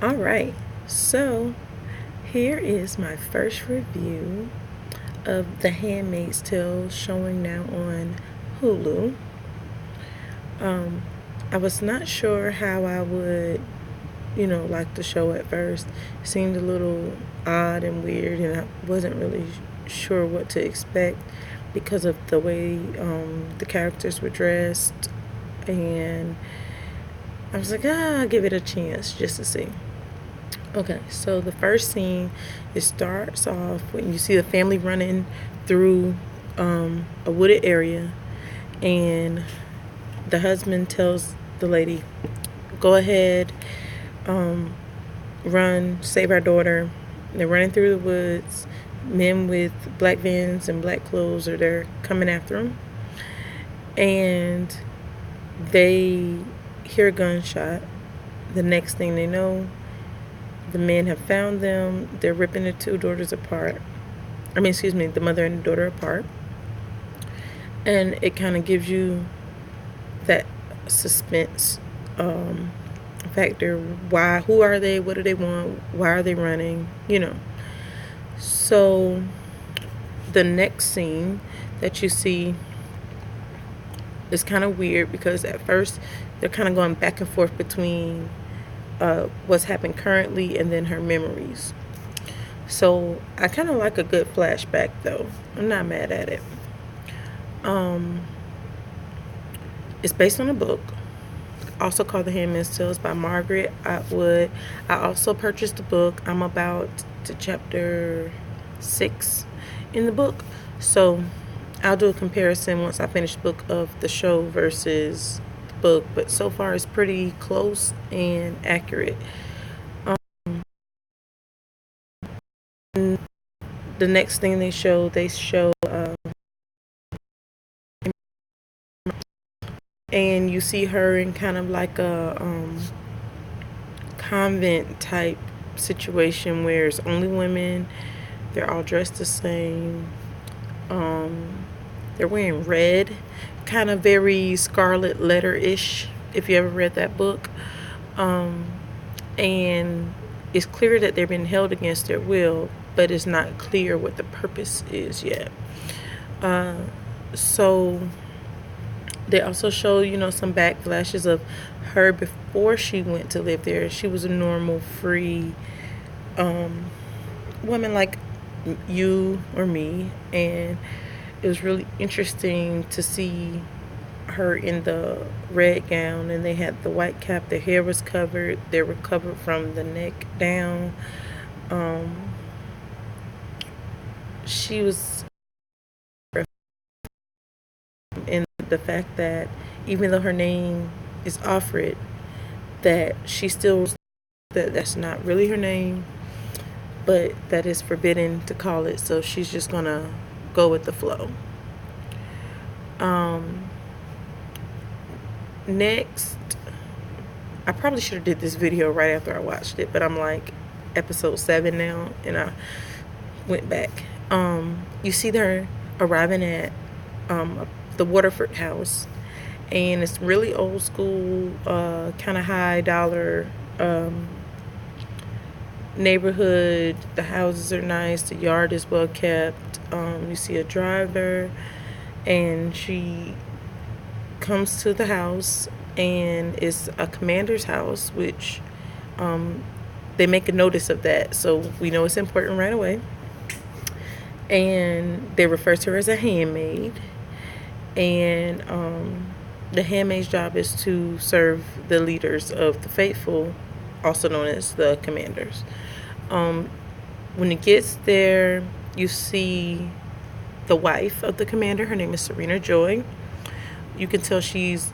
All right, so here is my first review of The Handmaid's Tale, showing now on Hulu. I was not sure how I would, like the show at first. It seemed a little odd and weird, and I wasn't really sure what to expect because of the way the characters were dressed. And I was like, I'll give it a chance just to see. Okay, so the first scene, it starts off when you see the family running through a wooded area, and the husband tells the lady, "Go ahead, um, run, save our daughter." They're running through the woods. Men with black vans and black clothes are there coming after them, and they hear a gunshot. The next thing they know, the men have found them. They're ripping the two daughters apart. The mother and the daughter apart. And it kind of gives you that suspense factor. Why? Who are they? What do they want? Why are they running? So the next scene that you see is kind of weird because at first they're kind of going back and forth between what's happened currently and then her memories. So I kind of like a good flashback though. I'm not mad at it. It's based on a book, also called The Handmaid's Tale, by Margaret Atwood. I also purchased the book. I'm about to chapter 6 in the book. So I'll do a comparison once I finish the book of the show versus the book. But so far it's pretty close and accurate. The next thing they show and you see her in kind of like a convent type situation where it's only women. They're all dressed the same. They're wearing red, kind of very Scarlet Letter-ish, if you ever read that book. And it's clear that they're being held against their will, but it's not clear what the purpose is yet. So they also show, some backflashes of her before she went to live there. She was a normal, free woman like you or me, and it was really interesting to see her in the red gown, and they had the white cap. Their hair was covered. They were covered from the neck down. She was in the fact that even though her name is Offred, that she still that's not really her name, but that is forbidden to call it. So she's just gonna go with the flow. Next, I probably should have did this video right after I watched it, but I'm like episode 7 now, and I went back. You see her arriving at the Waterford house, and it's really old school, kind of high dollar neighborhood. The houses are nice. The yard is well kept. You see a driver, and she comes to the house, and it's a commander's house, which they make a notice of that, so we know it's important right away. And they refer to her as a handmaid, and the handmaid's job is to serve the leaders of the faithful, also known as the commanders. When it gets there, you see the wife of the commander. Her name is Serena Joy. You can tell she's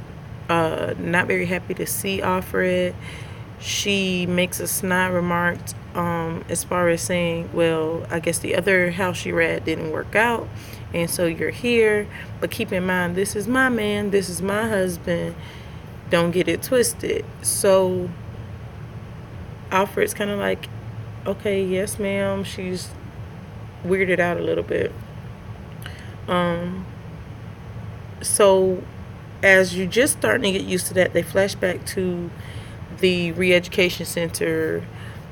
not very happy to see Offred. She makes a snide remark as far as saying, well, I guess the other house you read didn't work out, and so you're here, but keep in mind, this is my man, this is my husband, don't get it twisted. So Offred's kind of like, okay, yes ma'am. She's weirded out a little bit. So as you just starting to get used to that, they flash back to the re-education center,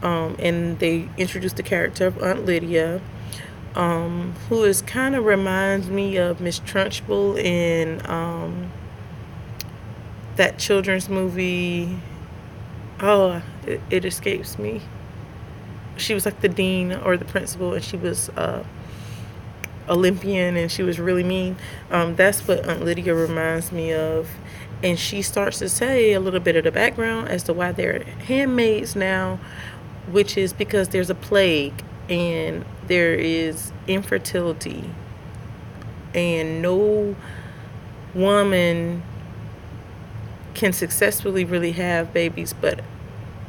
and they introduced the character of Aunt Lydia, who is kind of reminds me of Miss Trunchbull in that children's movie. Oh, it escapes me. She was like the dean or the principal, and she was Olympian, and she was really mean. That's what Aunt Lydia reminds me of. And she starts to say a little bit of the background as to why they're handmaids now, which is because there's a plague and there is infertility, and no woman can successfully really have babies but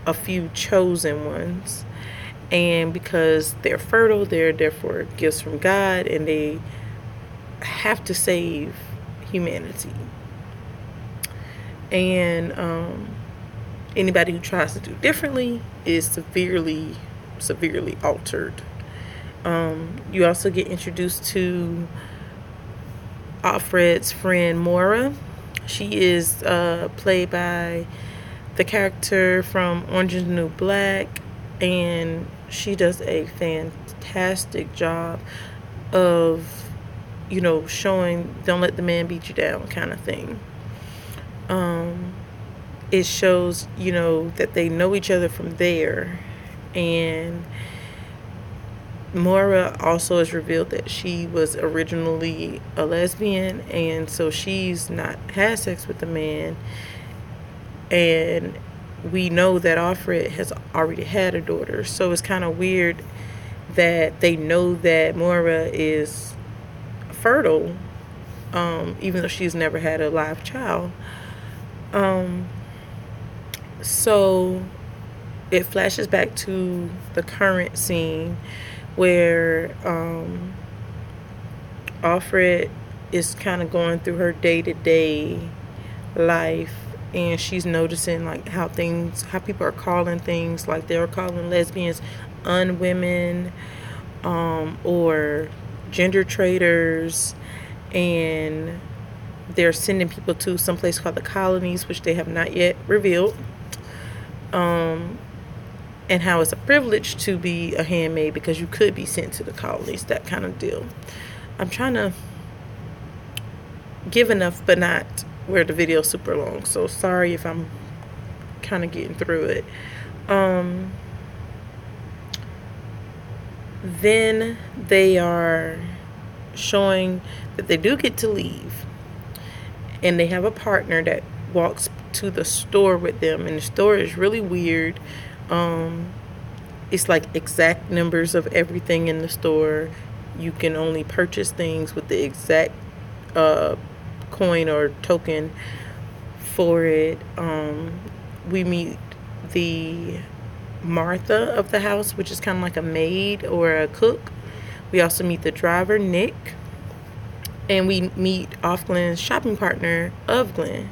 a few chosen ones. And because they're fertile, they're therefore gifts from God, and they have to save humanity. And anybody who tries to do differently is severely altered. You also get introduced to Alfred's friend Moira. She is played by the character from Orange is the New Black, and she does a fantastic job of, showing don't let the man beat you down kind of thing. It shows, that they know each other from there. And Moira also is revealed that she was originally a lesbian, and so she's not had sex with the man. And we know that Alfred has already had a daughter, so it's kind of weird that they know that Moira is fertile, even though she's never had a live child. So it flashes back to the current scene where Alfred is kind of going through her day-to-day life, and she's noticing like how people are calling things, like they're calling lesbians unwomen, or gender traitors, and they're sending people to some place called the colonies, which they have not yet revealed, and how it's a privilege to be a handmaid because you could be sent to the colonies, that kind of deal. I'm trying to give enough but not where the video's super long, so sorry if I'm kind of getting through it. Then they are showing that they do get to leave, and they have a partner that walks to the store with them, and the store is really weird. It's like exact numbers of everything in the store. You can only purchase things with the exact coin or token for it. We meet the Martha of the house, which is kind of like a maid or a cook. We also meet the driver, Nick, and we meet Off Glenn's shopping partner, Of Glenn.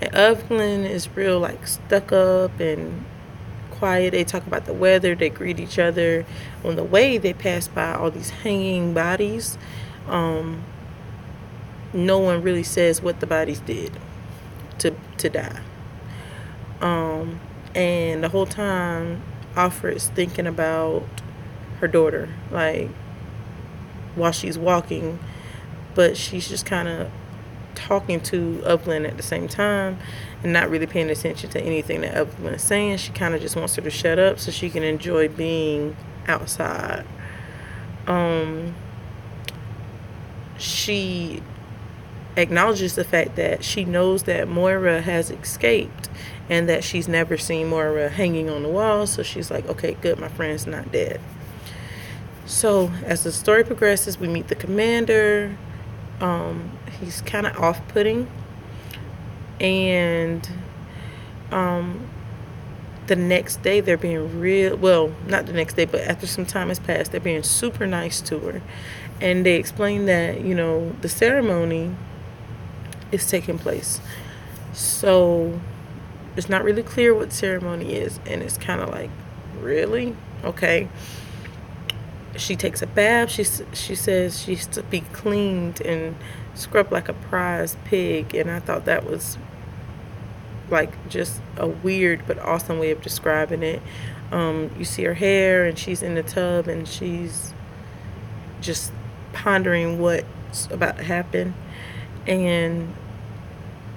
And Of Glenn is real like stuck up and quiet. They talk about the weather, they greet each other. On the way, they pass by all these hanging bodies. No one really says what the bodies did to die. And the whole time, Alfred's thinking about her daughter, like, while she's walking, but she's just kind of talking to Upland at the same time and not really paying attention to anything that Upland is saying. She kind of just wants her to shut up so she can enjoy being outside. She acknowledges the fact that she knows that Moira has escaped and that she's never seen Moira hanging on the wall. So she's like, okay, good, my friend's not dead. So as the story progresses, we meet the commander. He's kind of off-putting. And the next day they're being not the next day, but after some time has passed, they're being super nice to her. And they explain that, the ceremony is taking place. So it's not really clear what ceremony is, and it's kind of like, really? Okay. She takes a bath. She says she's to be cleaned and scrubbed like a prize pig, and I thought that was like just a weird but awesome way of describing it. You see her hair, and she's in the tub, and she's just pondering what's about to happen. And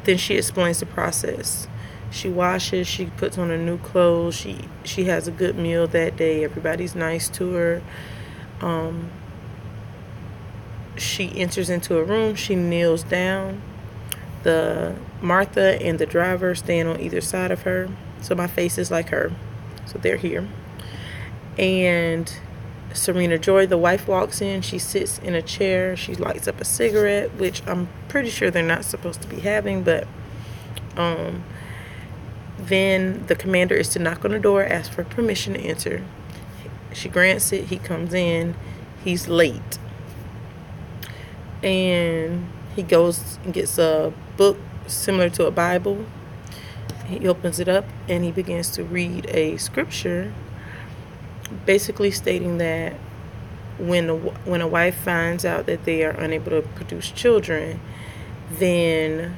then she explains the process. She washes, she puts on her new clothes, she has a good meal that day, everybody's nice to her. She enters into a room, she kneels down. The Martha and the driver stand on either side of her. So my face is like her. So they're here. And Serena Joy, the wife, walks in. She sits in a chair. She lights up a cigarette, which I'm pretty sure they're not supposed to be having, but then the commander is to knock on the door, ask for permission to enter. She grants it. He comes in. He's late. And he goes and gets a book similar to a Bible. He opens it up and he begins to read a scripture, basically stating that when a wife finds out that they are unable to produce children, then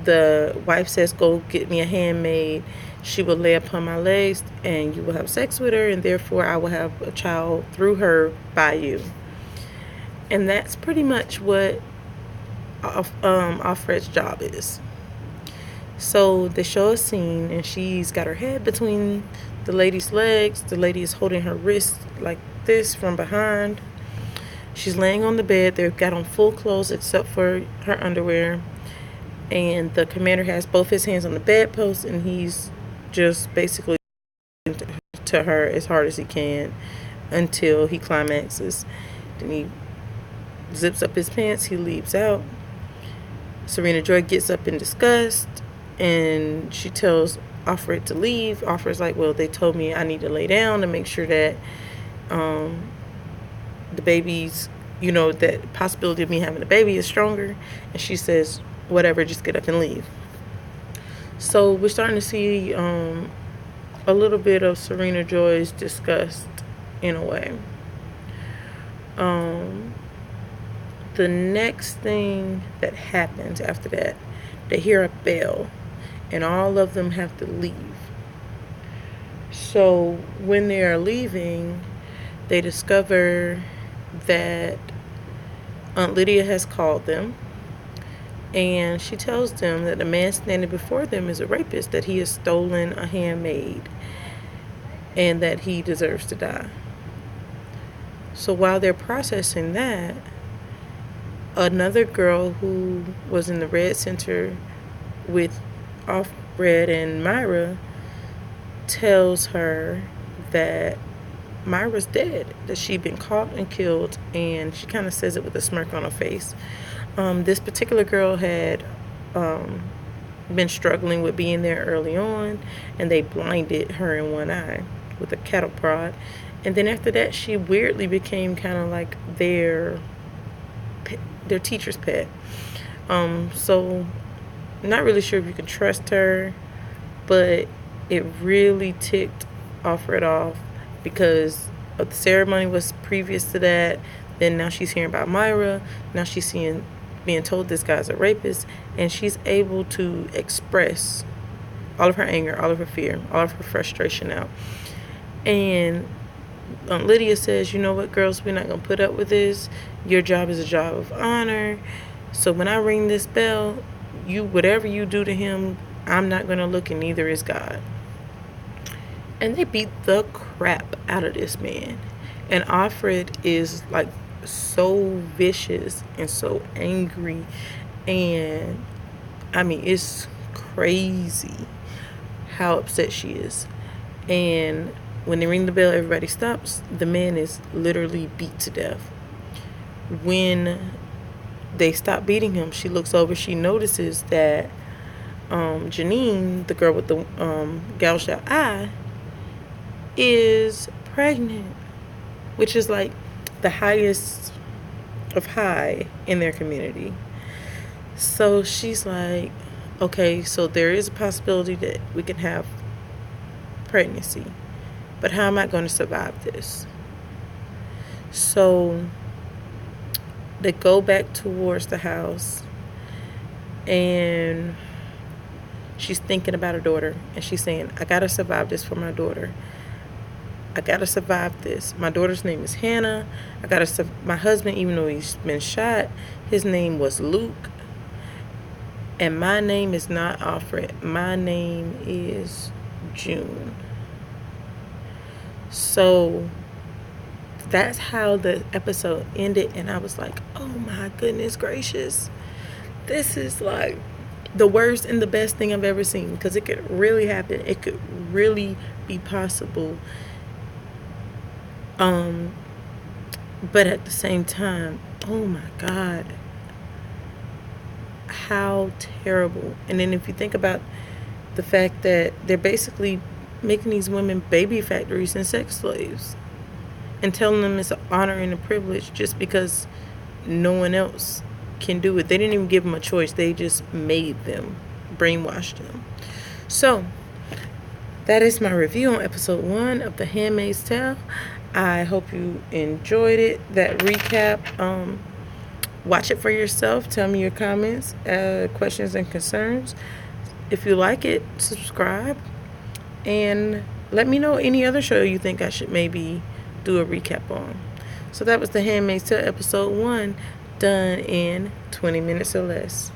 the wife says, "Go get me a handmaid. She will lay upon my legs, and you will have sex with her, and therefore I will have a child through her by you." And that's pretty much what Alfred's job is. So they show a scene, and she's got her head between the lady's legs. The lady is holding her wrist like this from behind. She's laying on the bed. They've got on full clothes except for her underwear. And the commander has both his hands on the bedpost, and he's just basically to her as hard as he can until he climaxes. Then he zips up his pants. He leaves out. Serena Joy gets up in disgust, and she tells Alfred to leave. Alfred's like, "Well, they told me I need to lay down to make sure that the baby's, that possibility of me having a baby is stronger." And she says, "Whatever, just get up and leave." So we're starting to see a little bit of Serena Joy's disgust in a way. The next thing that happens after that, they hear a bell, and all of them have to leave. So when they are leaving, they discover that Aunt Lydia has called them, and she tells them that the man standing before them is a rapist, that he has stolen a handmaid, and that he deserves to die. So while they're processing that, another girl who was in the Red Center with Alfred and Myra tells her that Myra's dead, that she'd been caught and killed, and she kind of says it with a smirk on her face. This particular girl had been struggling with being there early on, and they blinded her in one eye with a cattle prod. And then after that, she weirdly became kind of like their teacher's pet. So not really sure if you can trust her, but it really ticked Alfred off because the ceremony was previous to that. Then now she's hearing about Myra. Now she's being told this guy's a rapist, and she's able to express all of her anger, all of her fear, all of her frustration out. And Lydia says, "You know what, girls, we're not going to put up with this. Your job is a job of honor. So when I ring this bell, whatever you do to him, I'm not going to look, and neither is God." And they beat the crap out of this man. And Alfred is like so vicious and so angry. And I mean, it's crazy how upset she is. And when they ring the bell, everybody stops. The man is literally beat to death. When they stop beating him, she looks over. She notices that Janine, the girl with the gouged out eye, is pregnant, which is like the highest of high in their community. So she's like, okay, so there is a possibility that we can have pregnancy, but how am I going to survive this? So they go back towards the house, and She's thinking about her daughter, and she's saying, I gotta survive this for my daughter. I gotta survive this. My daughter's name is Hannah. My husband, even though he's been shot, his name was Luke. And my name is not Alfred. My name is June. So that's how the episode ended. And I was like, oh my goodness gracious. This is like the worst and the best thing I've ever seen. Because it could really happen. It could really be possible. But at the same time, oh my God. How terrible. And then if you think about the fact that they're basically making these women baby factories and sex slaves and telling them it's an honor and a privilege just because no one else can do it. They didn't even give them a choice. They just made them, brainwashed them. So that is my review on episode 1 of The Handmaid's Tale. I hope you enjoyed it. That recap. Watch it for yourself. Tell me your comments, questions, and concerns. If you like it, subscribe. And let me know any other show you think I should maybe do a recap on. So that was The Handmaid's Tale episode 1, done in 20 minutes or less.